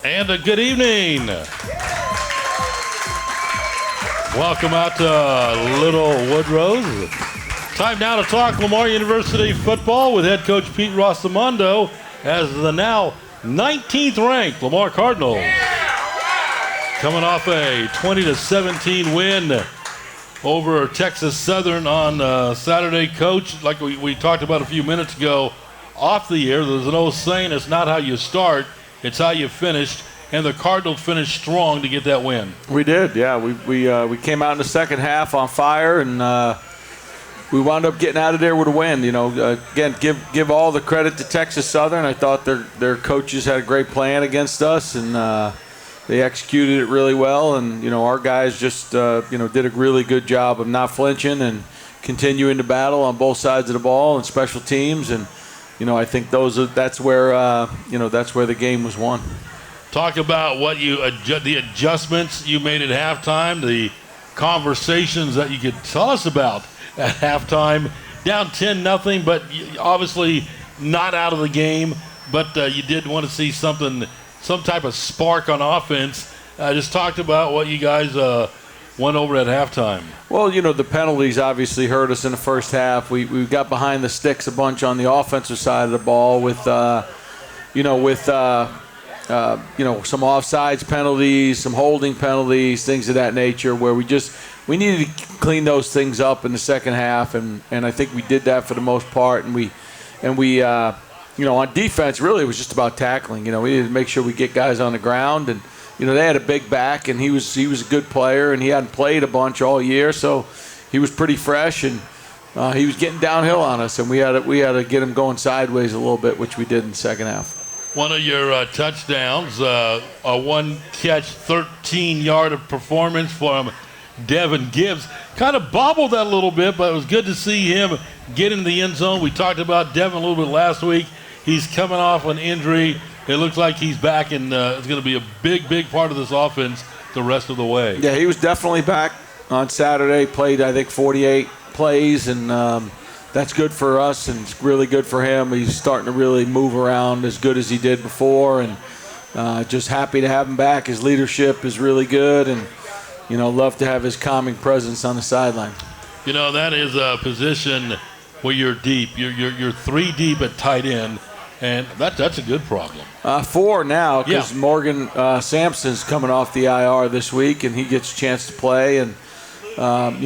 And a good evening. Welcome out to Little Woodrose. Time now to talk Lamar University football with head coach Pete Rossomando as the now 19th ranked Lamar Cardinals. Coming off a 20-17 win over Texas Southern on Saturday. Coach, like we talked about a few minutes ago, off the air, there's an old saying, it's not how you start, it's how you finished, and the Cardinals finished strong to get that win. We did, yeah. We came out in the second half on fire, and we wound up getting out of there with a win. You know, again, give all the credit to Texas Southern. I thought their coaches had a great plan against us, and they executed it really well. And you know, our guys just did a really good job of not flinching and continuing to battle on both sides of the ball and special teams. And you know, I think that's where the game was won. Talk about what the adjustments you made at halftime, the conversations that you could tell us about at halftime. Down 10-0, but obviously not out of the game. But you did want to see some type of spark on offense. Just talked about what you guys went over at halftime. Well, you know, the penalties obviously hurt us in the first half. We got behind the sticks a bunch on the offensive side of the ball with some offsides penalties, some holding penalties, things of that nature, where we needed to clean those things up in the second half, and I think we did that for the most part. And we on defense, really, it was just about tackling. You know, we needed to make sure we get guys on the ground, and you know, they had a big back, and he was a good player, and he hadn't played a bunch all year, so he was pretty fresh, and he was getting downhill on us, and we had to get him going sideways a little bit, which we did in the second half. One of your touchdowns, a one-catch, 13-yard performance from Devin Gibbs. Kind of bobbled that a little bit, but it was good to see him get in the end zone. We talked about Devin a little bit last week. He's coming off an injury. It looks like he's back, and it's going to be a big part of this offense the rest of the way. Yeah, he was definitely back on Saturday. Played, I think, 48 plays, and that's good for us, and it's really good for him. He's starting to really move around as good as he did before, and just happy to have him back. His leadership is really good, and you know, love to have his calming presence on the sideline. You know, that is a position where you're deep. You're three deep at tight end. And that's a good problem. 4 now, because Morgan Sampson's coming off the IR this week, and he gets a chance to play. And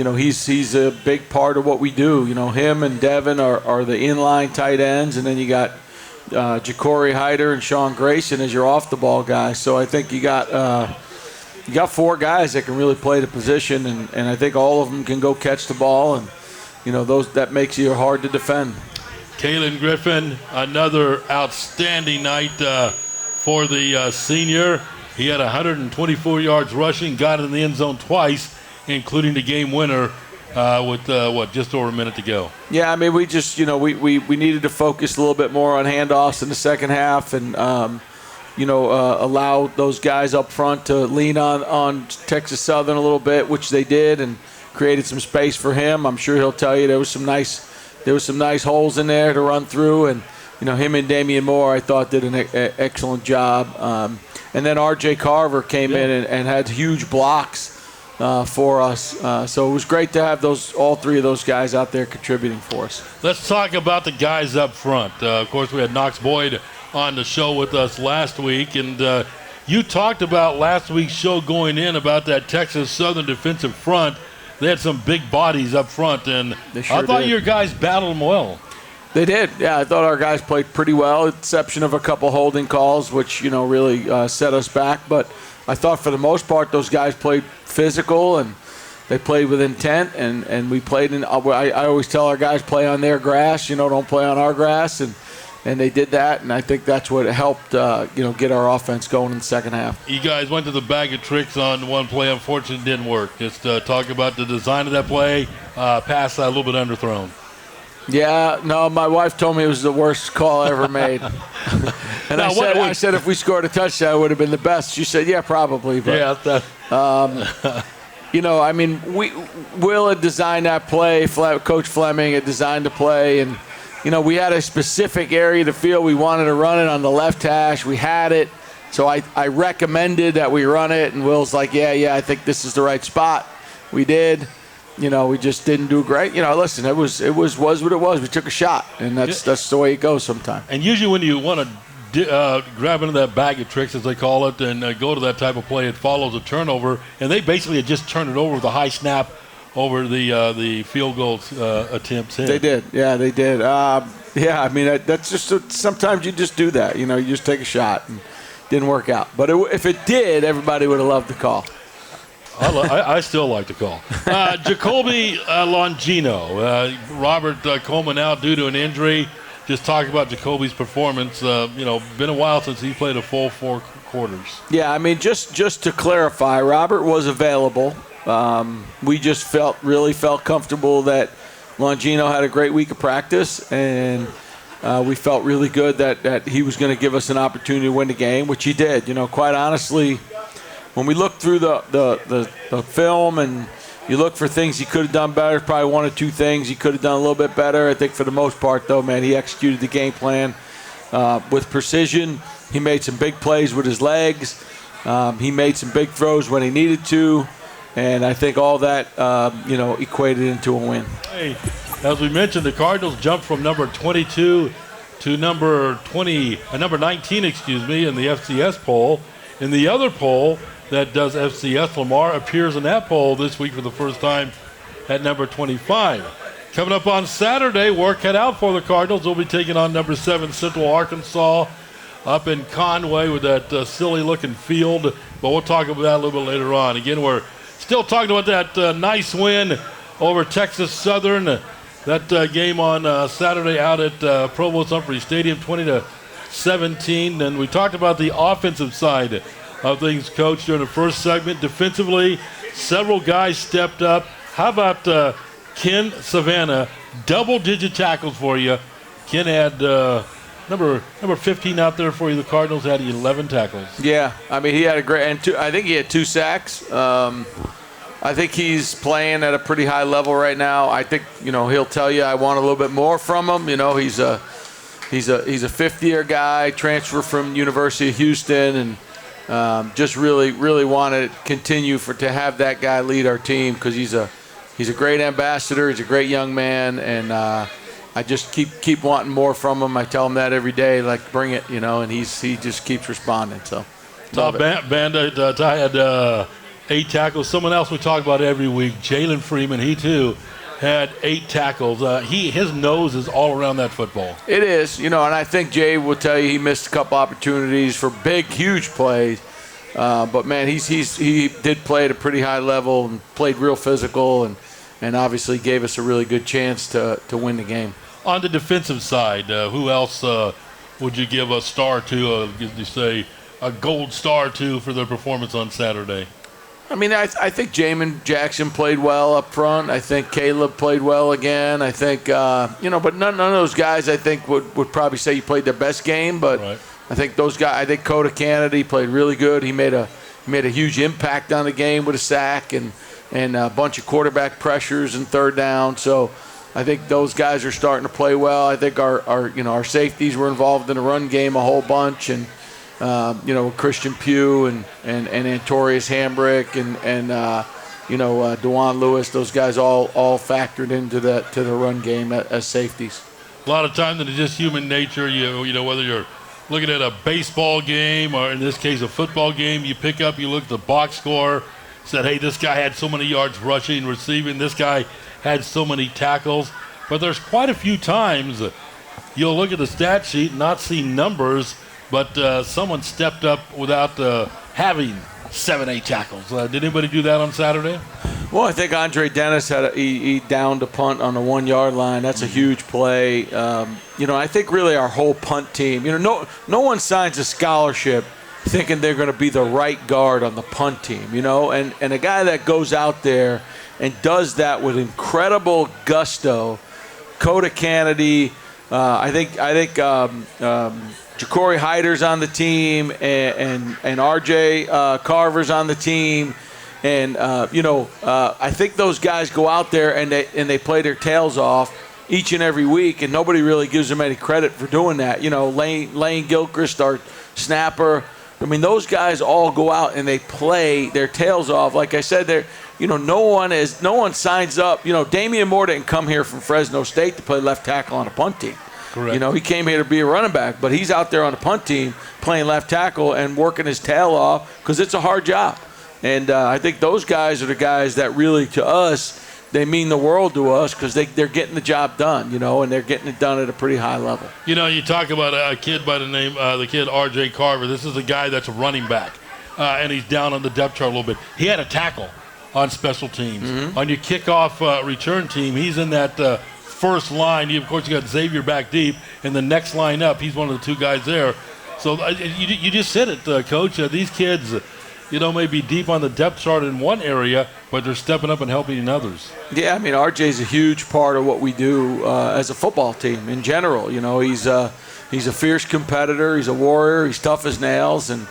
he's a big part of what we do. You know, him and Devin are the inline tight ends, and then you got Ja'Cory Hyder and Sean Grayson as your off the ball guys. So I think you got 4 guys that can really play the position, and I think all of them can go catch the ball, and you know that makes you hard to defend. Kalen Griffin, another outstanding night for the senior. He had 124 yards rushing, got in the end zone twice, including the game winner with just over a minute to go. Yeah, I mean, we just, we needed to focus a little bit more on handoffs in the second half, and allow those guys up front to lean on Texas Southern a little bit, which they did, and created some space for him. I'm sure he'll tell you there was some nice holes in there to run through, and him and Damian Moore, I thought, did an excellent job. And then R.J. Carver came in and had huge blocks for us. So it was great to have all 3 of those guys out there contributing for us. Let's talk about the guys up front. Of course, we had Knox Boyd on the show with us last week, and you talked about last week's show going in about that Texas Southern defensive front. They had some big bodies up front, and I thought your guys battled them well. They did. Yeah, I thought our guys played pretty well, exception of a couple holding calls, which, really set us back. But I thought for the most part those guys played physical, and they played with intent, and we played in – I always tell our guys, play on their grass, don't play on our grass, and they did that, and I think that's what helped, get our offense going in the second half. You guys went to the bag of tricks on one play. Unfortunately, it didn't work. Just talk about the design of that play. Pass a little bit underthrown. Yeah, no, my wife told me it was the worst call I ever made. And now, I said if we scored a touchdown, it would have been the best. She said, yeah, probably. But, Will had designed that play. Coach Fleming had designed the play, and we had a specific area of the field we wanted to run it on the left hash. We had it. So I recommended that we run it, and Will's like, yeah, I think this is the right spot. We did. We just didn't do great. Listen, it was what it was. We took a shot, and that's the way it goes sometimes. And usually when you want to grab into that bag of tricks, as they call it, and go to that type of play, it follows a turnover, and they basically had just turned it over with a high snap over the field goal attempts. They did. Yeah, they did. That's just sometimes you just do that. You just take a shot, and didn't work out. But if it did, everybody would have loved the call. I still like the call. Jacoby Longino. Robert Coleman out due to an injury. Just talk about Jacoby's performance. Been a while since he played a full 4 quarters. Yeah, just to clarify, Robert was available. We just really felt comfortable that Longino had a great week of practice, and we felt really good that he was going to give us an opportunity to win the game, which he did. Quite honestly, when we look through the film and you look for things he could have done better, probably 1 or 2 things he could have done a little bit better. I think for the most part, though, man, he executed the game plan with precision. He made some big plays with his legs. He made some big throws when he needed to. And I think all that, equated into a win. Hey, as we mentioned, the Cardinals jumped from number 22 to number 19, in the FCS poll. In the other poll that does FCS, Lamar appears in that poll this week for the first time at number 25. Coming up on Saturday, work cut out for the Cardinals. They'll be taking on number 7 Central Arkansas up in Conway with that silly-looking field. But we'll talk about that a little bit later on. Again, we're still talking about that nice win over Texas Southern. That game on Saturday out at Provost Humphrey Stadium, 20-17. And we talked about the offensive side of things, Coach, during the first segment. Defensively, several guys stepped up. How about Ken Savannah? Double-digit tackles for you. Ken had number 15 out there for you. The Cardinals had 11 tackles. Yeah, he had a great, and I think he had 2 sacks. I think he's playing at a pretty high level right now. I think he'll tell you I want a little bit more from him. He's a fifth-year guy, transfer from University of Houston, and just really want to continue to have that guy lead our team because he's a great ambassador. He's a great young man, and I just keep wanting more from him. I tell him that every day, like bring it, and he just keeps responding. So, Bandit, Ty had 8 tackles. Someone else we talk about every week, Jalen Freeman. He too had 8 tackles. His nose is all around that football. It is, and I think Jay will tell you he missed a couple opportunities for big, huge plays. But man, he did play at a pretty high level and played real physical, and obviously gave us a really good chance to win the game. On the defensive side, who else would you give a star to? You say a gold star to for their performance on Saturday? I think Jamin Jackson played well up front. I think Caleb played well again. I think, but none of those guys I think would probably say he played their best game. But right. I think those guys, I think Coda Kennedy played really good. He made a huge impact on the game with a sack and a bunch of quarterback pressures and third down. So I think those guys are starting to play well. I think our safeties were involved in the run game a whole bunch, and Christian Pugh and Antorius Hambrick and DeJuan Lewis, those guys all factored into the run game as safeties. A lot of times it's just human nature. Whether you're looking at a baseball game or in this case a football game, you look at the box score, said, hey, this guy had so many yards rushing, receiving, this guy had so many tackles. But there's quite a few times you'll look at the stat sheet and not see numbers, but someone stepped up without having 7-8 tackles. Did anybody do that on Saturday? Well, I think Andre Dennis he downed a punt on the 1-yard line. That's a huge play. I think really our whole punt team. No one signs a scholarship thinking they're going to be the right guard on the punt team. And a guy that goes out there and does that with incredible gusto. Coda Kennedy, I think Ja'Cory Hyder's on the team, and RJ Carver's on the team, and I think those guys go out there and they play their tails off each and every week, and nobody really gives them any credit for doing that. Lane Gilchrist, our snapper, I mean, those guys all go out and they play their tails off. Like I said, no one signs up. Damian Moore didn't come here from Fresno State to play left tackle on a punt team. Correct. He came here to be a running back, but he's out there on the punt team playing left tackle and working his tail off because it's a hard job. And I think those guys are the guys that really, to us, they mean the world to us because they're getting the job done, and they're getting it done at a pretty high level. You talk about a kid by the name, the kid R.J. Carver. This is a guy that's a running back, and he's down on the depth chart a little bit. He had a tackle on special teams. Mm-hmm. On your kickoff return team, he's in that first line. Of course, you got Xavier back deep, and the next line up, he's one of the two guys there. So you just said it, Coach. These kids, may be deep on the depth chart in one area, but they're stepping up and helping in others. Yeah, I mean, RJ's a huge part of what we do as a football team in general. He's a fierce competitor. He's a warrior. He's tough as nails, and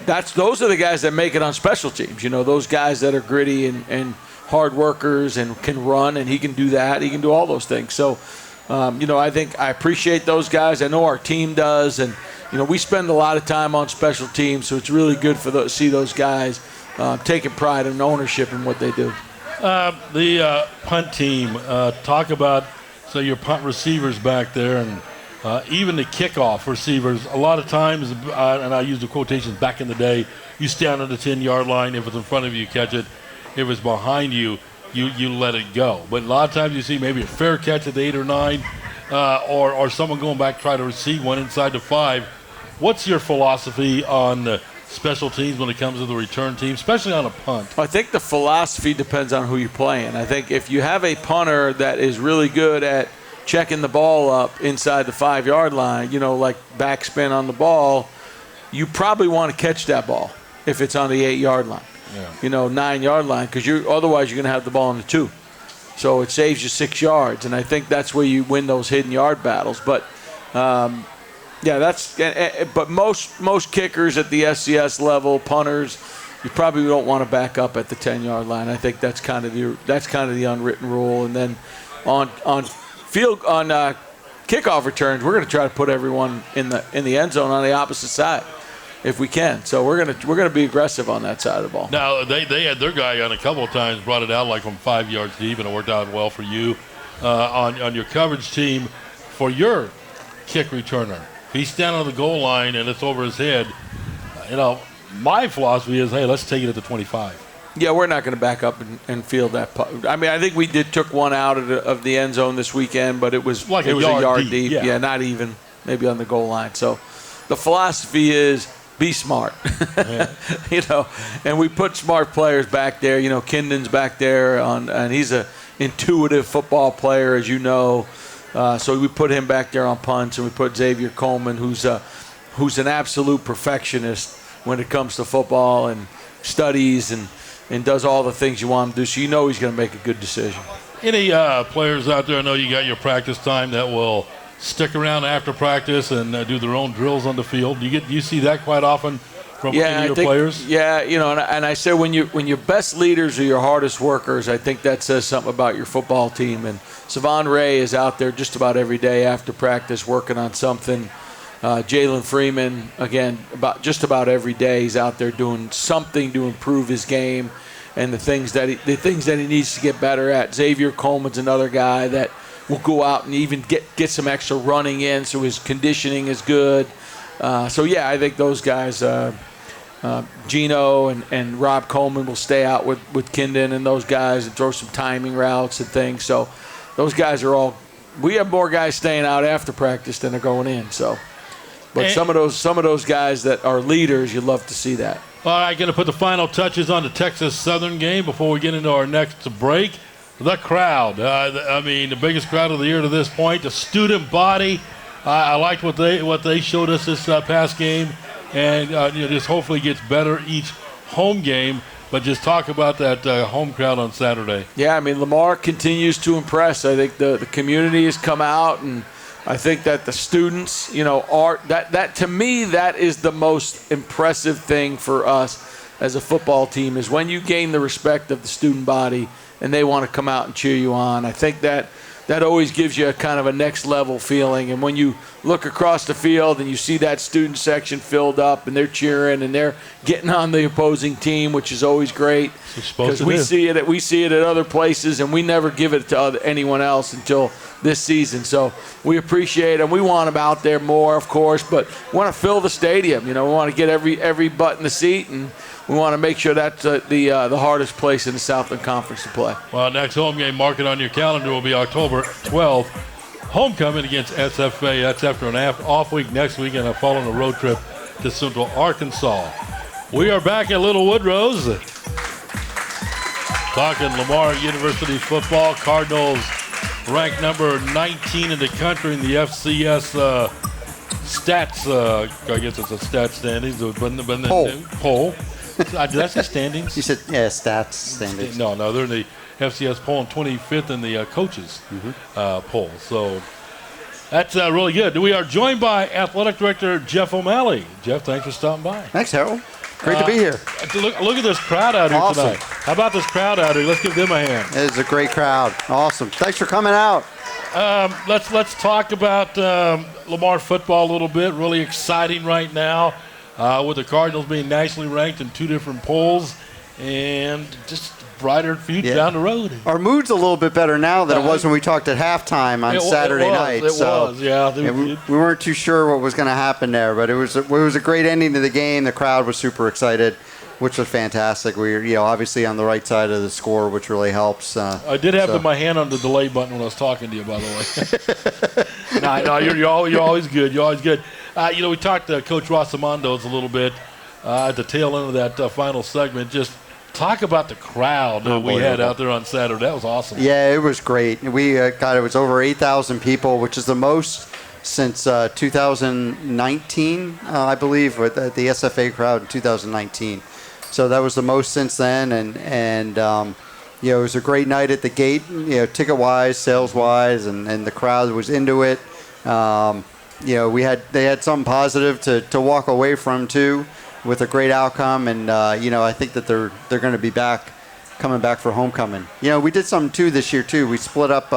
those are the guys that make it on special teams. Those guys that are gritty and hard workers and can run, and he can do that. He can do all those things. So, I think I appreciate those guys. I know our team does, and we spend a lot of time on special teams, so it's really good to see those guys taking pride and ownership in what they do. The punt team, talk about your punt receivers back there, and even the kickoff receivers. A lot of times, and I use the quotations back in the day, you stand on the 10-yard line. If it's in front of you, you catch it. If it's behind you, you let it go. But a lot of times you see maybe a fair catch at the 8 or 9, or someone going back try to receive one inside the 5. What's your philosophy on special teams when it comes to the return team, especially on a punt? I think the philosophy depends on who you're playing. I think if you have a punter that is really good at checking the ball up inside the 5-yard line, like backspin on the ball, you probably want to catch that ball if it's on the 8-yard line, 9-yard line, because otherwise you're going to have the ball on the 2. So it saves you 6 yards, and I think that's where you win those hidden yard battles. But but most kickers at the SCS level, punters, you probably don't want to back up at the 10-yard line. I think that's kind of the unwritten rule. And then on kickoff returns, we're going to try to put everyone in the end zone on the opposite side if we can. So we're going to be aggressive on that side of the ball. Now they had their guy on a couple of times, brought it out like from 5 yards deep, and it worked out well for you on your coverage team for your kick returner. If he's standing on the goal line and it's over his head, my philosophy is, hey, let's take it at the 25. Yeah, we're not going to back up and field that putt. I mean, I think we took one out of the end zone this weekend, but it was like a yard deep. Yeah, not even, maybe on the goal line. So the philosophy is be smart, and we put smart players back there. Kinden's back there, and he's an intuitive football player, as you know. So we put him back there on punts, and we put Xavier Coleman, who's an absolute perfectionist when it comes to football and studies and does all the things you want him to do. So he's going to make a good decision. Any players out there, I know you got your practice time, that will stick around after practice and do their own drills on the field. Do you see that quite often from any of your players? Yeah, and I say when your best leaders are your hardest workers, I think that says something about your football team. And Savon Ray is out there just about every day after practice working on something. Jalen Freeman, again, just about every day he's out there doing something to improve his game and the things that he needs to get better at. Xavier Coleman's another guy that will go out and even get some extra running in, so his conditioning is good. I think those guys, Gino and Rob Coleman, will stay out with Kinden and those guys and throw some timing routes and things. So those guys we have more guys staying out after practice than are going in. So, but some of those guys that are leaders, you'd love to see that. All right, going to put the final touches on the Texas Southern game before we get into our next break. The crowd, the biggest crowd of the year to this point. The student body, I liked what they showed us this past game, and just hopefully gets better each home game. But just talk about that home crowd on Saturday. Yeah, Lamar continues to impress. I think the community has come out, and I think that the students, are that to me, that is the most impressive thing for us as a football team, is when you gain the respect of the student body and they want to come out and cheer you on. I think that that always gives you a kind of a next level feeling. And when you look across the field and you see that student section filled up and they're cheering and they're getting on the opposing team, which is always great, because we see it at other places and we never give it to anyone else until this season. So we appreciate them. We want them out there more, of course, but we want to fill the stadium. We want to get every butt in the seat, and we want to make sure that's the hardest place in the Southland Conference to play. Well, next home game, mark it on your calendar, will be October 12th. Homecoming against SFA. That's after an off week next week and following a road trip to Central Arkansas. We are back at Little Woodrow's talking Lamar University football. Cardinals ranked number 19 in the country in the FCS stats. I guess it's a stats standings. Poll. Did I say standings? You said, stats standings. No, they're in the FCS poll and 25th in the coaches poll. So that's really good. We are joined by Athletic Director Jeff O'Malley. Jeff, thanks for stopping by. Thanks, Harold. Great to be here. Look at this crowd out here tonight. How about this crowd out here? Let's give them a hand. It is a great crowd. Awesome. Thanks for coming out. Let's talk about Lamar football a little bit. Really exciting right now with the Cardinals being nationally ranked in 2 different polls and just brighter future down the road. Our mood's a little bit better now than it was when we talked at halftime on Saturday night. We weren't too sure what was going to happen there, but it was a great ending to the game. The crowd was super excited, which was fantastic. We were, obviously on the right side of the score, which really helps. I did have my hand on the delay button when I was talking to you, by the way. No, you're always good. You're always good. We talked to Coach Rossomando a little bit at the tail end of that final segment. Just talk about the crowd that we had out there on Saturday. That was awesome. Yeah, it was great. It was over 8,000 people, which is the most since 2019, I believe, with the SFA crowd in 2019. So that was the most since then, and it was a great night at the gate, ticket-wise, sales-wise, and the crowd was into it. They had something positive to walk away from too, with a great outcome, and I think that they're going to be coming back for homecoming. We did something too this year too. We split up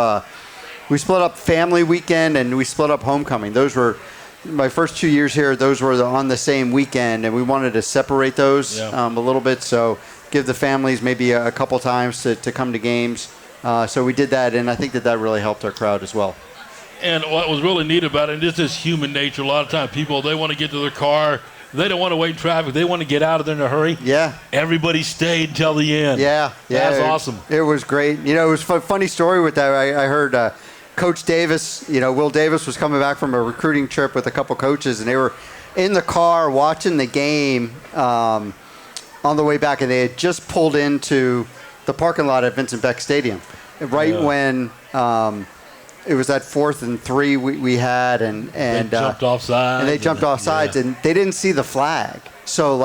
family weekend and we split up homecoming. Those were my first 2 years here. Those were on the same weekend, and we wanted to separate those a little bit, so give the families maybe a couple times to come to games. So we did that, and I think that really helped our crowd as well. And what was really neat about it, and this is human nature. A lot of times people, they want to get to their car. They don't want to wait in traffic. They want to get out of there in a hurry. Yeah. Everybody stayed until the end. Yeah. That's awesome. It was great. It was a funny story with that. I heard Coach Davis, Will Davis was coming back from a recruiting trip with a couple coaches, and they were in the car watching the game on the way back, and they had just pulled into the parking lot at Vincent Beck Stadium when it was that 4th and 3 we had, and they jumped off sides. And they jumped off sides, and they didn't see the flag. So,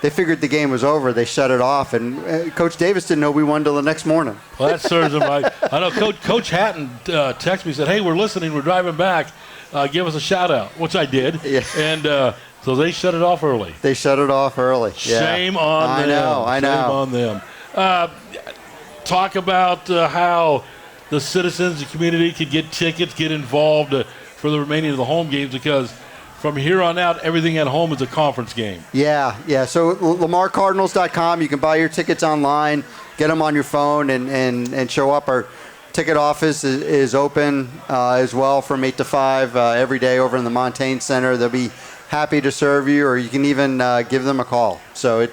they figured the game was over. They shut it off, and Coach Davis didn't know we won till the next morning. Well, that serves him right. I know Coach Hatton texted me, said, "Hey, we're listening. We're driving back. Give us a shout-out," which I did. Yeah. And so they shut it off early. They shut it off early. Shame on them. I know. Shame on them. Talk about how the citizens, the community could get tickets, get involved for the remaining of the home games, because from here on out, everything at home is a conference game. Yeah. So LamarCardinals.com, you can buy your tickets online, get them on your phone, and show up. Our ticket office is open as well from 8 to 5 every day over in the Montaigne Center. They'll be happy to serve you, or you can even give them a call. So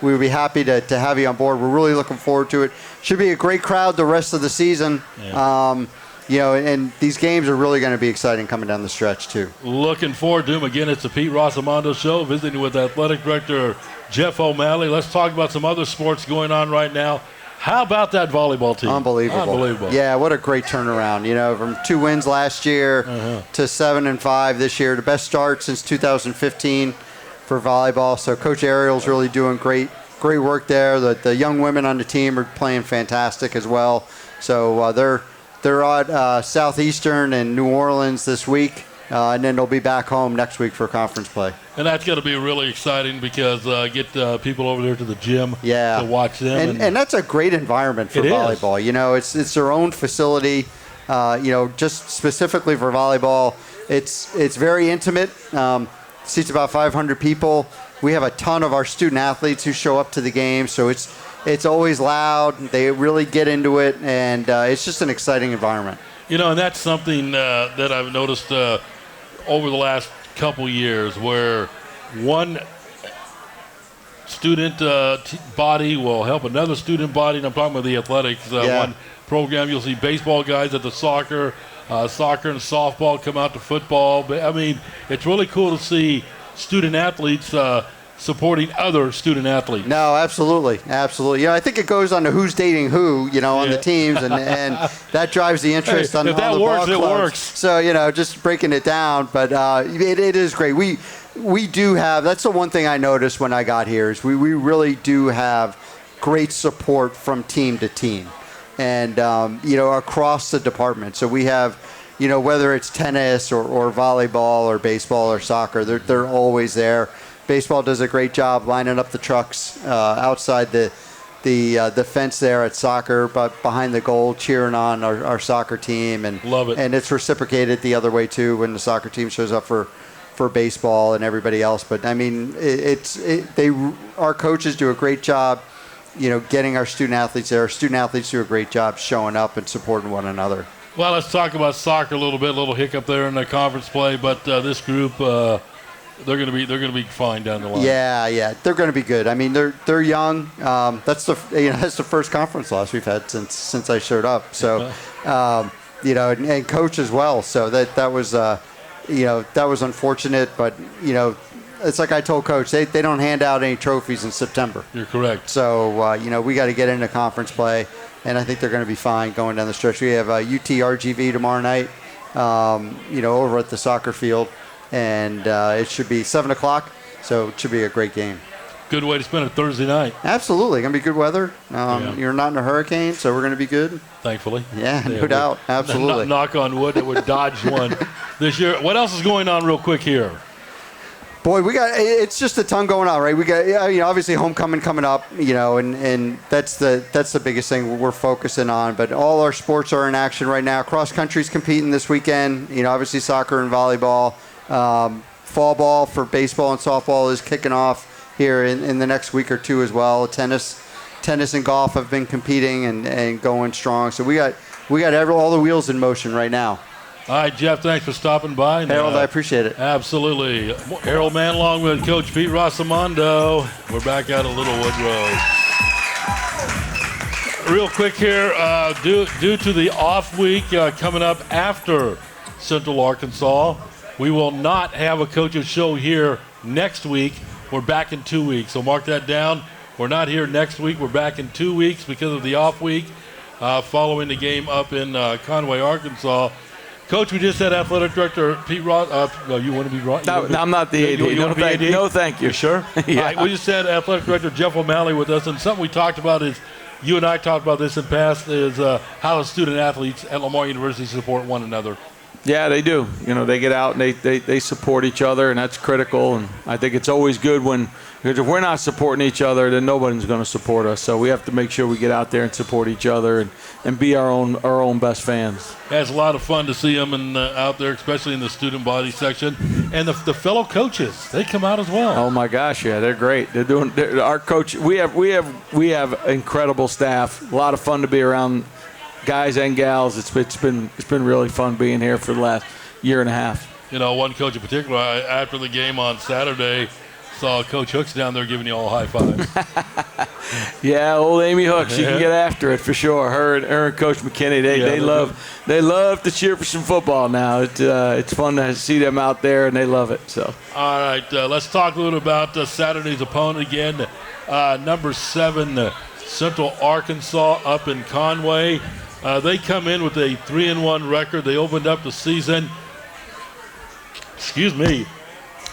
we would be happy to have you on board. We're really looking forward to it. Should be a great crowd the rest of the season. Yeah. And these games are really going to be exciting coming down the stretch too. Looking forward to them. Again, it's the Pete Rossomando Show, visiting with Athletic Director Jeff O'Malley. Let's talk about some other sports going on right now. How about that volleyball team? Unbelievable. Yeah, what a great turnaround. From 2 wins last year to 7-5 this year. The best start since 2015 for volleyball. So Coach Ariel's really doing great work there. The young women on the team are playing fantastic as well. So they're at Southeastern and New Orleans this week, and then they'll be back home next week for conference play. And that's going to be really exciting because get people over there to the gym to watch them. And that's a great environment for volleyball. It's their own facility. just specifically for volleyball, it's very intimate. Seats about 500 people. We have a ton of our student athletes who show up to the game, so it's always loud. They really get into it, and it's just an exciting environment. And that's something that I've noticed over the last couple years, where one student body will help another student body, and I'm talking about the athletics. One program, you'll see baseball guys at the soccer and softball come out to football. But I mean, it's really cool to see student athletes supporting other student athletes. No, absolutely. I think it goes on to who's dating who, on the teams, and that drives the interest on the ball clubs. It works. So, just breaking it down, but it is great. We do have, that's the one thing I noticed when I got here, is we really do have great support from team to team, and across the department. So we have, whether it's tennis or volleyball or baseball or soccer, they're always there. Baseball does a great job lining up the trucks outside the fence there at soccer, but behind the goal, cheering on our soccer team, and love it. And it's reciprocated the other way too when the soccer team shows up for baseball and everybody else. But I mean, our coaches do a great job, getting our student athletes there. Our student athletes do a great job showing up and supporting one another. Well, let's talk about soccer a little bit. A little hiccup there in the conference play, but this group. They're going to be fine down the line. Yeah, they're going to be good. I mean, they're young. That's the first conference loss we've had since I showed up. So, and coach as well. So that was unfortunate. But it's like I told coach, they don't hand out any trophies in September. You're correct. So we got to get into conference play, and I think they're going to be fine going down the stretch. We have UT RGV tomorrow night. Over at the soccer field. And it should be 7 o'clock, so it should be a great game. Good way to spend a Thursday night. Absolutely. Going to be good weather. You're not in a hurricane, so we're going to be good. Thankfully. Yeah, no doubt. Absolutely. Knock on wood that would dodge one this year. What else is going on real quick here? Boy, it's just a ton going on, right? We got, obviously homecoming coming up, and that's the biggest thing we're focusing on. But all our sports are in action right now. Cross country's competing this weekend. Obviously soccer and volleyball. Fall ball for baseball and softball is kicking off here in the next week or two as well. Tennis and golf have been competing and going strong. So we got all the wheels in motion right now. All right, Jeff, thanks for stopping by. Harold, I appreciate it. Absolutely. Harold Mann along with Coach Pete Rossomando. We're back out of Littlewood Road. Real quick here, due to the off week coming up after Central Arkansas, we will not have a coach's show here next week. We're back in 2 weeks, so mark that down. We're not here next week. We're back in 2 weeks because of the off week following the game up in Conway, Arkansas. Coach, we just had Athletic Director Pete Ross. No, you want to be wrong? No, I'm not the AD. No, thank you. You sure? Yeah. All right, we just had Athletic Director Jeff O'Malley with us, and something we talked about is, you and I talked about this in past, is how student athletes at Lamar University support one another. Yeah, they do. They get out and they support each other, and that's critical. And I think it's always good because if we're not supporting each other, then nobody's going to support us. So we have to make sure we get out there and support each other and be our own best fans. Yeah, it's a lot of fun to see them out there, especially in the student body section. And the fellow coaches, they come out as well. Oh my gosh, yeah, they're great. Our coach. We have incredible staff. A lot of fun to be around. Guys and gals, it's been really fun being here for the last year and a half. One coach in particular, after the game on Saturday, saw Coach Hooks down there giving you all high fives. Yeah, old Amy Hooks, she can get after it for sure. Her and Coach McKinney, they love to cheer for some football now. It's fun to see them out there, and they love it. So. All right, let's talk a little about Saturday's opponent again. Number 7, Central Arkansas up in Conway. They come in with a 3-1 record. They opened up the season,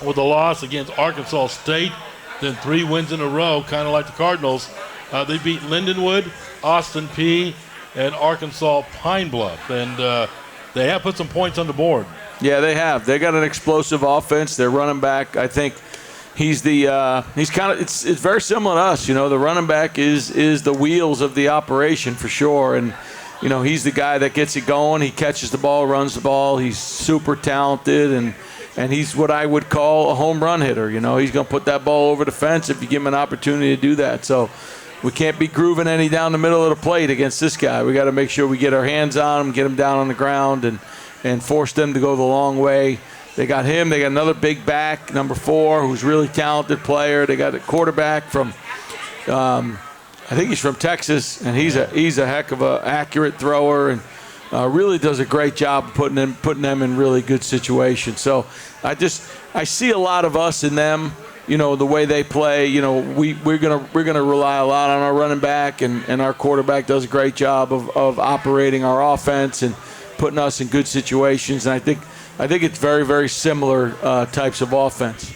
with a loss against Arkansas State, then 3 wins in a row, kind of like the Cardinals. They beat Lindenwood, Austin P, and Arkansas Pine Bluff, and they have put some points on the board. Yeah, they have. They got an explosive offense. Their running back, I think, he's kind of it's very similar to us. The running back is the wheels of the operation for sure, and he's the guy that gets it going. He catches the ball, runs the ball. He's super talented, and he's what I would call a home run hitter. He's going to put that ball over the fence if you give him an opportunity to do that. So we can't be grooving any down the middle of the plate against this guy. We got to make sure we get our hands on him, get him down on the ground, and force them to go the long way. They got him. They got another big back, number 4, who's a really talented player. They got a quarterback from I think he's from Texas, and he's a heck of a accurate thrower, and really does a great job putting them in really good situations. So I see a lot of us in them. The way they play. We're gonna rely a lot on our running back, and our quarterback does a great job of operating our offense and putting us in good situations. And I think it's very, very similar types of offense.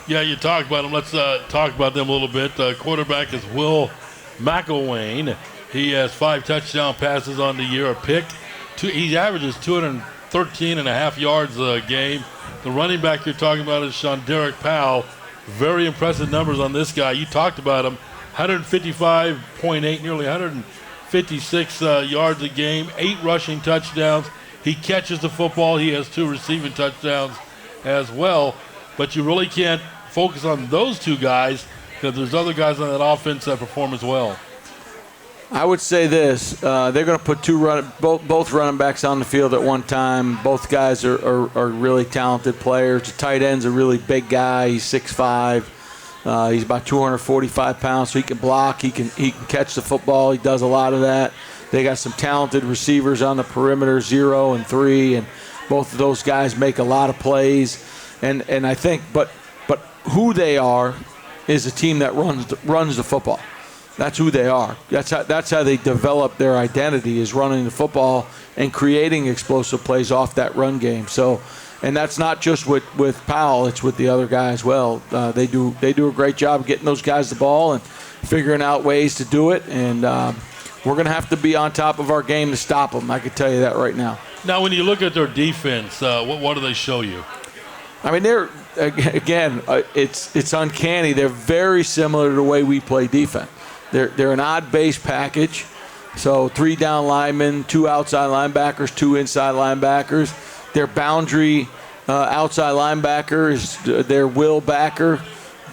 Yeah, you talked about them. Let's talk about them a little bit. Quarterback is Will McElwain. He has 5 touchdown passes on the year, a pick. He averages 213.5 yards a game. The running back you're talking about is Derek Powell. Very impressive numbers on this guy. You talked about him. 155.8, nearly 156 yards a game, 8 rushing touchdowns. He catches the football. He has 2 receiving touchdowns as well. But you really can't focus on those 2 guys because there's other guys on that offense that perform as well. I would say this: they're going to put both running backs on the field at one time. Both guys are really talented players. The tight end's a really big guy. He's 6'5". He's about 245 pounds, so he can block. He can catch the football. He does a lot of that. They got some talented receivers on the perimeter, 0 and 3, and both of those guys make a lot of plays. And I think, but who they are is a team that runs the football. That's who they are. That's how they develop their identity, is running the football and creating explosive plays off that run game. So, and that's not just with Powell; it's with the other guy as well. They do a great job of getting those guys the ball and figuring out ways to do it. And we're going to have to be on top of our game to stop them. I can tell you that right now. Now, when you look at their defense, what do they show you? I mean, it's uncanny. They're very similar to the way we play defense. They're an odd base package, so 3 down linemen, 2 outside linebackers, 2 inside linebackers. Their boundary outside linebacker is their will backer.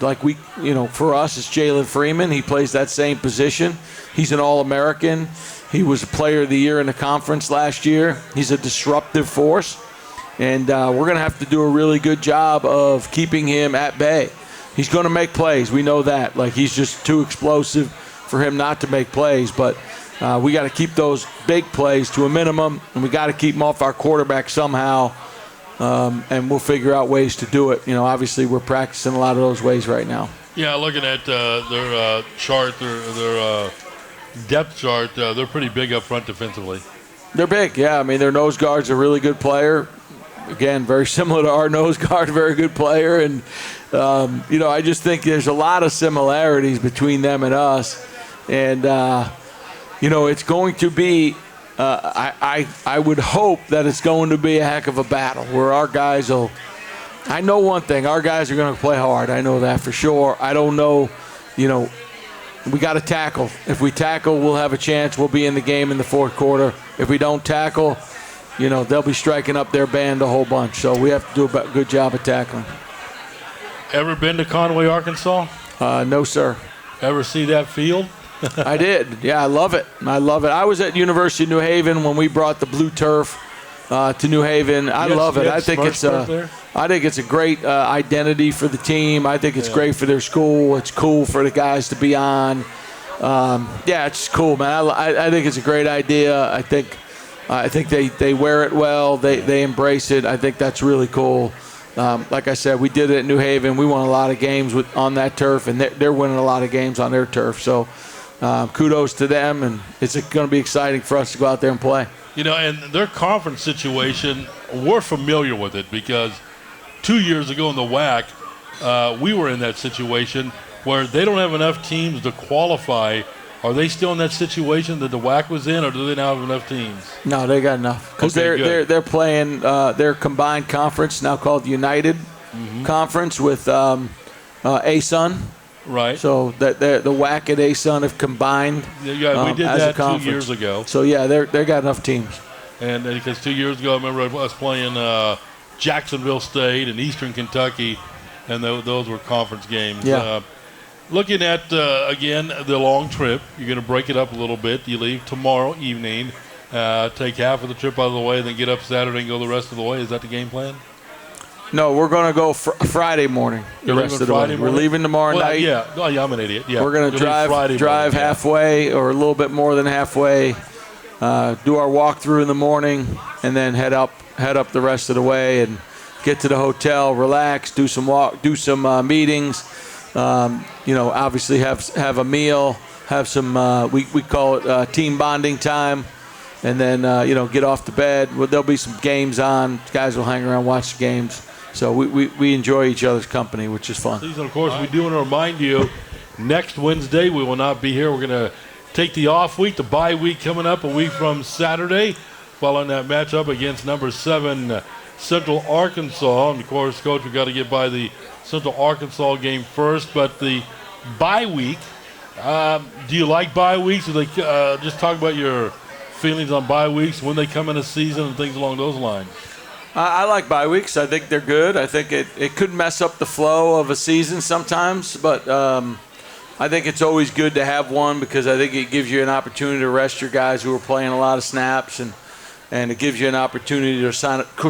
Like for us, it's Jalen Freeman. He plays that same position. He's an All-American. He was a Player of the Year in the conference last year. He's a disruptive force, and we're going to have to do a really good job of keeping him at bay. He's going to make plays. We know that. Like, he's just too explosive for him not to make plays, but we got to keep those big plays to a minimum, and we got to keep them off our quarterback somehow, and we'll figure out ways to do it. Obviously we're practicing a lot of those ways right now. Yeah, looking at their chart, their depth chart, they're pretty big up front defensively. They're big, yeah. I mean, their nose guard's a really good player. Again, very similar to our nose guard, very good player. And, I just think there's a lot of similarities between them and us. And, it's going to be, I would hope that it's going to be a heck of a battle where our guys will, I know one thing, our guys are going to play hard. I know that for sure. I don't know, we got to tackle. If we tackle, we'll have a chance. We'll be in the game in the fourth quarter. If we don't tackle, they'll be striking up their band a whole bunch. So we have to do a good job of tackling. Ever been to Conway, Arkansas? No, sir. Ever see that field? I did. Yeah, I love it. I was at University of New Haven when we brought the blue turf to New Haven. I love it. I think it's a great identity for the team. I think it's great for their school. It's cool for the guys to be on. It's cool, man. I think it's a great idea. I think they wear it well. They embrace it. I think that's really cool. Like I said, we did it at New Haven. We won a lot of games on that turf, and they're winning a lot of games on their turf. So kudos to them, and it's going to be exciting for us to go out there and play. And their conference situation, we're familiar with it because 2 years ago in the WAC, we were in that situation where they don't have enough teams to qualify. Are they still in that situation that the WAC was in, or do they now have enough teams? No, they got enough because they're playing their combined conference now called the United Conference with ASUN, Right. So that the WAC and ASUN have combined. Yeah, we did as that a conference 2 years ago. So yeah, they got enough teams. And because 2 years ago, I remember us playing Jacksonville State and Eastern Kentucky, and those were conference games. Yeah. Looking at, again, the long trip, you're going to break it up a little bit. You leave tomorrow evening, take half of the trip out of the way, then get up Saturday and go the rest of the way. Is that the game plan? No, we're going to go Friday morning. The rest of the way. We're leaving tomorrow night. Yeah. Oh, yeah, I'm an idiot. Yeah. We're going to drive halfway or a little bit more than halfway, do our walkthrough in the morning, and then head up the rest of the way and get to the hotel, relax, do some meetings. Obviously have a meal, have some we call it team bonding time, and then get off to bed. Well, there'll be some games on. Guys will hang around, watch the games. So we enjoy each other's company, which is fun. And of course, we do want to remind you, next Wednesday we will not be here. We're going to take the off week, the bye week coming up a week from Saturday, following that matchup against number 7 Central Arkansas. And of course, Coach, we've got to get by the Central Arkansas game first. But the bye week, do you like bye weeks? Or just talk about your feelings on bye weeks, when they come in a season and things along those lines. I like bye weeks. I think they're good. I think it could mess up the flow of a season sometimes, but I think it's always good to have one because I think it gives you an opportunity to rest your guys who are playing a lot of snaps, and it gives you an opportunity to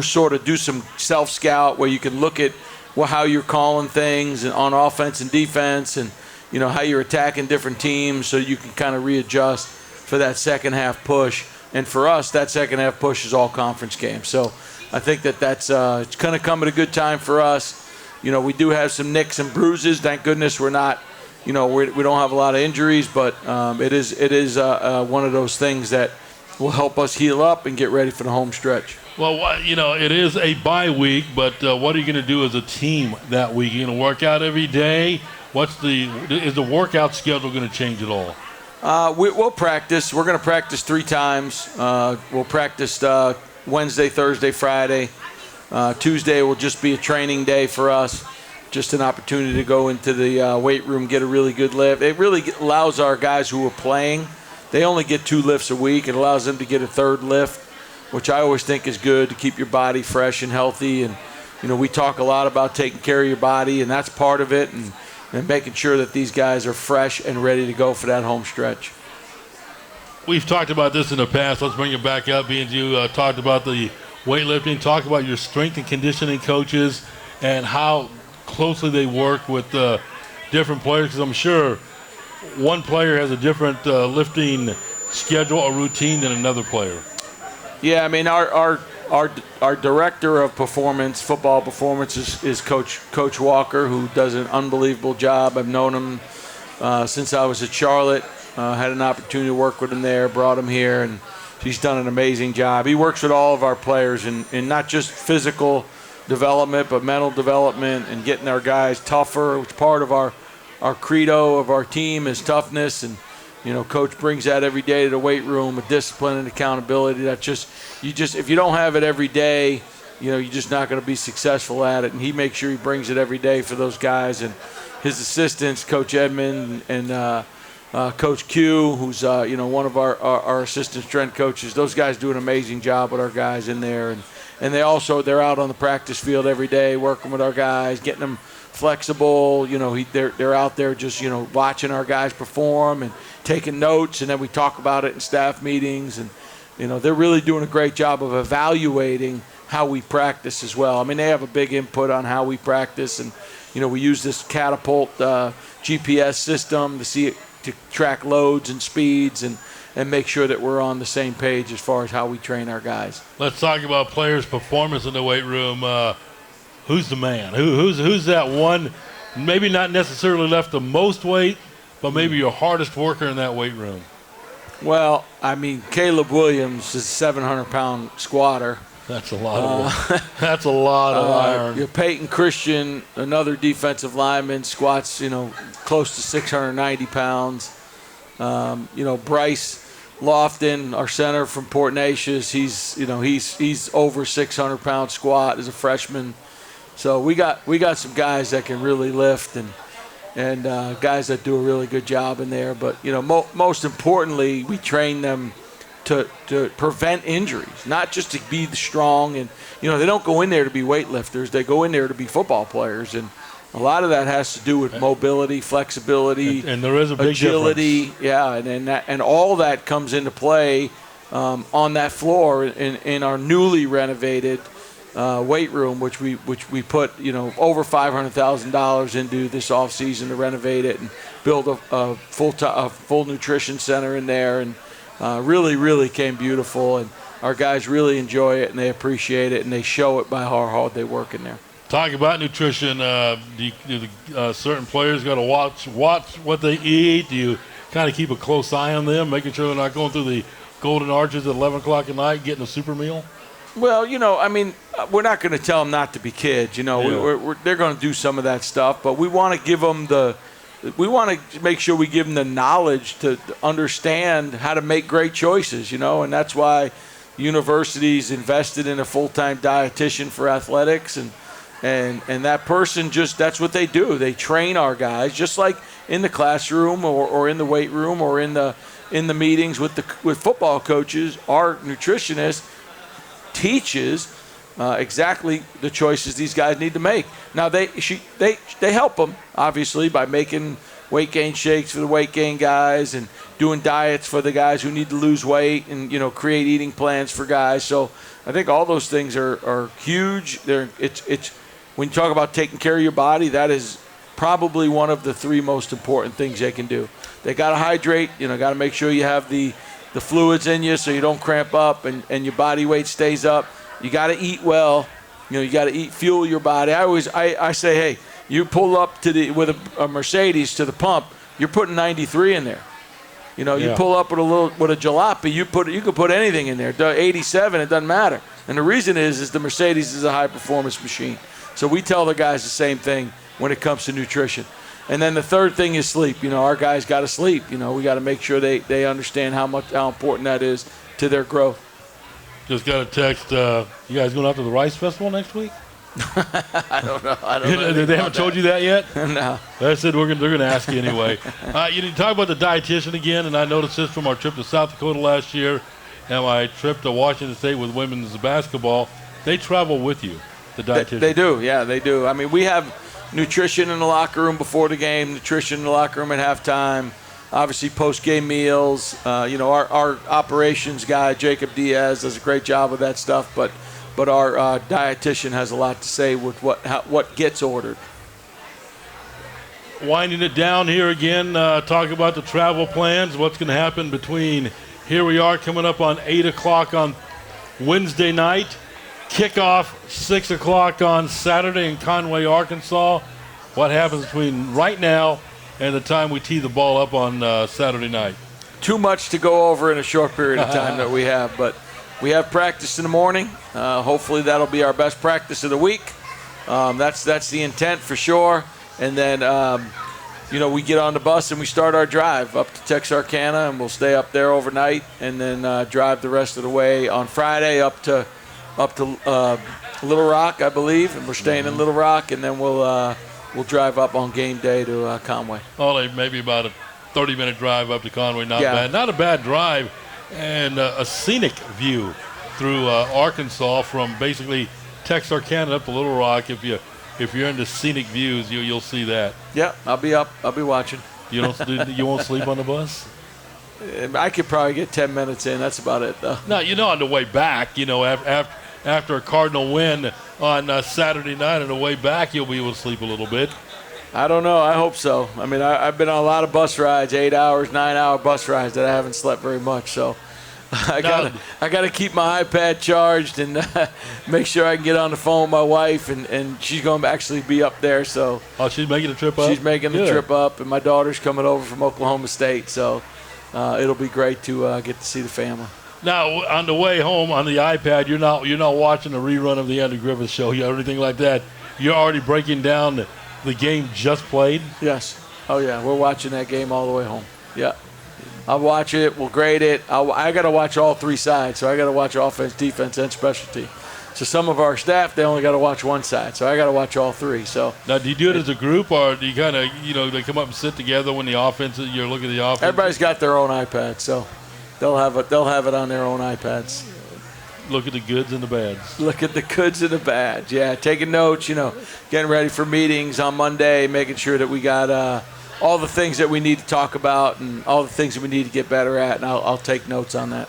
sort of do some self-scout where you can look at how you're calling things on offense and defense, and how you're attacking different teams, so you can kind of readjust for that second half push. And for us, that second half push is all conference games. So I think that's it's going to come at a good time for us. We do have some nicks and bruises. Thank goodness we're not, we don't have a lot of injuries, but it is one of those things that will help us heal up and get ready for the home stretch. Well, it is a bye week, but what are you going to do as a team that week? You going to work out every day? Is the workout schedule going to change at all? We'll practice. We're going to practice 3 times. We'll practice Wednesday, Thursday, Friday. Tuesday will just be a training day for us, just an opportunity to go into the weight room, get a really good lift. It really allows our guys who are playing, they only get 2 lifts a week. It allows them to get a 3rd lift, which I always think is good to keep your body fresh and healthy. And, we talk a lot about taking care of your body, and that's part of it, and making sure that these guys are fresh and ready to go for that home stretch. We've talked about this in the past. Let's bring it back up, being you talked about the weightlifting, talk about your strength and conditioning coaches and how closely they work with different players, because I'm sure one player has a different lifting schedule or routine than another player. Yeah, I mean, our director of performance, football performance, is Coach Walker, who does an unbelievable job. I've known him since I was at Charlotte. Had an opportunity to work with him there, brought him here, and he's done an amazing job. He works with all of our players in not just physical development, but mental development and getting our guys tougher. It's part of our credo of our team is toughness, and Coach brings that every day to the weight room with discipline and accountability. That if you don't have it every day, you're just not going to be successful at it. And he makes sure he brings it every day for those guys. And his assistants, Coach Edmond and Coach Q, who's one of our assistant strength coaches. Those guys do an amazing job with our guys in there, and they're out on the practice field every day working with our guys, getting them flexible. They're out there just watching our guys perform and taking notes, and then we talk about it in staff meetings, and they're really doing a great job of evaluating how we practice as well. I mean, they have a big input on how we practice, and we use this Catapult GPS system to track loads and speeds and make sure that we're on the same page as far as how we train our guys. Let's talk about players' performance in the weight room. Who's the man? Who's that one, maybe not necessarily left the most weight, but maybe your hardest worker in that weight room? Well, I mean, Caleb Williams is a 700-pound squatter. That's a lot of that's a lot of iron. Peyton Christian, another defensive lineman, squats, close to 690 pounds. Bryce Lofton, our center from Port Neches, he's over 600-pound squat as a freshman. So we got some guys that can really lift, and and guys that do a really good job in there. But, most importantly, we train them to prevent injuries, not just to be strong. And, they don't go in there to be weightlifters. They go in there to be football players. And a lot of that has to do with mobility, flexibility, and there is a big agility. difference. Yeah, and all that comes into play on that floor in our newly renovated weight room, which we put over $500,000 into this offseason to renovate it and build a full nutrition center in there, and really came beautiful. And our guys really enjoy it and they appreciate it, and they show it by how hard they work in there. Talk about nutrition. Do certain players got to watch what they eat? Do you kind of keep a close eye on them, making sure they're not going through the golden arches at 11 o'clock at night, getting a super meal? Well, we're not going to tell them not to be kids. They're going to do some of that stuff, but we want to give them we want to make sure we give them the knowledge to understand how to make great choices, and that's why universities invested in a full-time dietitian for athletics, and that person that's what they do. They train our guys just like in the classroom or in the weight room or in the meetings with football coaches. Our nutritionist teaches exactly the choices these guys need to make. Now they help them obviously by making weight gain shakes for the weight gain guys and doing diets for the guys who need to lose weight, and create eating plans for guys. So I think all those things are huge. It's when you talk about taking care of your body, that is probably one of the three most important things they can do. They got to hydrate. Got to make sure you have the fluids in you so you don't cramp up and your body weight stays up. You got to eat well. You got to fuel your body. I say, hey, you pull up with a Mercedes to the pump, you're putting 93 in there. You pull up with a jalopy, you can put anything in there. 87, it doesn't matter. And the reason is the Mercedes is a high performance machine. So we tell the guys the same thing when it comes to nutrition. And then the third thing is sleep. Our guys got to sleep. We got to make sure they understand how important that is to their growth. Just got a text. You guys going out to the Rice Festival next week? I don't know. They haven't told you that yet? No. I said they're going to ask you anyway. You talk about the dietitian again, and I noticed this from our trip to South Dakota last year and my trip to Washington State with women's basketball. They travel with you, the dietitian. They do. Yeah, they do. I mean, we have nutrition in the locker room before the game, nutrition in the locker room at halftime, obviously post-game meals. Our operations guy, Jacob Diaz, does a great job with that stuff, but our dietitian has a lot to say with what gets ordered. Winding it down here again, talk about the travel plans, what's going to happen between here we are coming up on 8 o'clock on Wednesday night, kickoff 6 o'clock on Saturday in Conway, Arkansas. What happens between right now and the time we tee the ball up on Saturday night? Too much to go over in a short period of time that we have, but we have practice in the morning. Hopefully that'll be our best practice of the week. That's the intent for sure. And then, we get on the bus and we start our drive up to Texarkana, and we'll stay up there overnight, and then drive the rest of the way on Friday up to Little Rock, I believe, and we're staying in Little Rock, and then we'll drive up on game day to Conway. Maybe about a 30-minute drive up to Conway. Not a bad drive, and a scenic view through Arkansas from basically Texarkana up to Little Rock. If you're into scenic views, you'll see that. Yeah, I'll be up. I'll be watching. You won't sleep on the bus? I could probably get 10 minutes in. That's about it, though. No, on the way back, after a Cardinal win on Saturday night, on the way back, you'll be able to sleep a little bit. I don't know. I hope so. I mean, I've been on a lot of bus rides, 8 hours, 9-hour bus rides that I haven't slept very much. So I gotta keep my iPad charged and make sure I can get on the phone with my wife, and she's going to actually be up there. So she's making the trip up? She's making the trip up, and my daughter's coming over from Oklahoma State. So it'll be great to get to see the family. Now, on the way home on the iPad, you're not watching a rerun of the Andy Griffith Show or anything like that. You're already breaking down the game just played? Yes. Oh, yeah. We're watching that game all the way home. Yeah. I'll watch it. We'll grade it. I got to watch all three sides. So I got to watch offense, defense, and special team. So some of our staff, they only got to watch one side. So I got to watch all three. So now, do you do it as a group, or do you kind of, they come up and sit together when the offense, you're looking at the offense? Everybody's got their own iPad, so they'll have it on their own iPads. Look at the goods and the bads. Look at the goods and the bads. Yeah, taking notes, getting ready for meetings on Monday, making sure that we got all the things that we need to talk about and all the things that we need to get better at, and I'll take notes on that.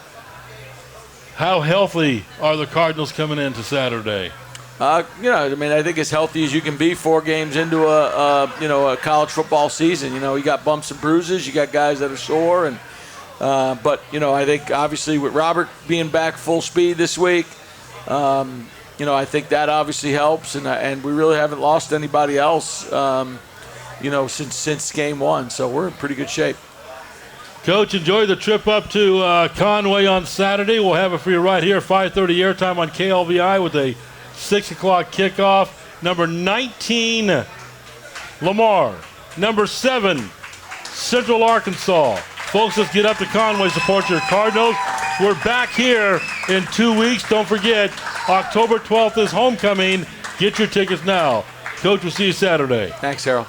How healthy are the Cardinals coming into Saturday? I think as healthy as you can be 4 games into a college football season. You got bumps and bruises, you got guys that are sore, and but I think obviously with Robert being back full speed this week, I think that obviously helps, and we really haven't lost anybody else, since game 1, so we're in pretty good shape. Coach, enjoy the trip up to Conway on Saturday. We'll have it for you right here, 5:30 airtime on KLVI with a 6 o'clock kickoff. Number 19, Lamar. Number 7, Central Arkansas. Folks, let's get up to Conway, support your Cardinals. We're back here in 2 weeks. Don't forget, October 12th is homecoming. Get your tickets now. Coach, we'll see you Saturday. Thanks, Harold.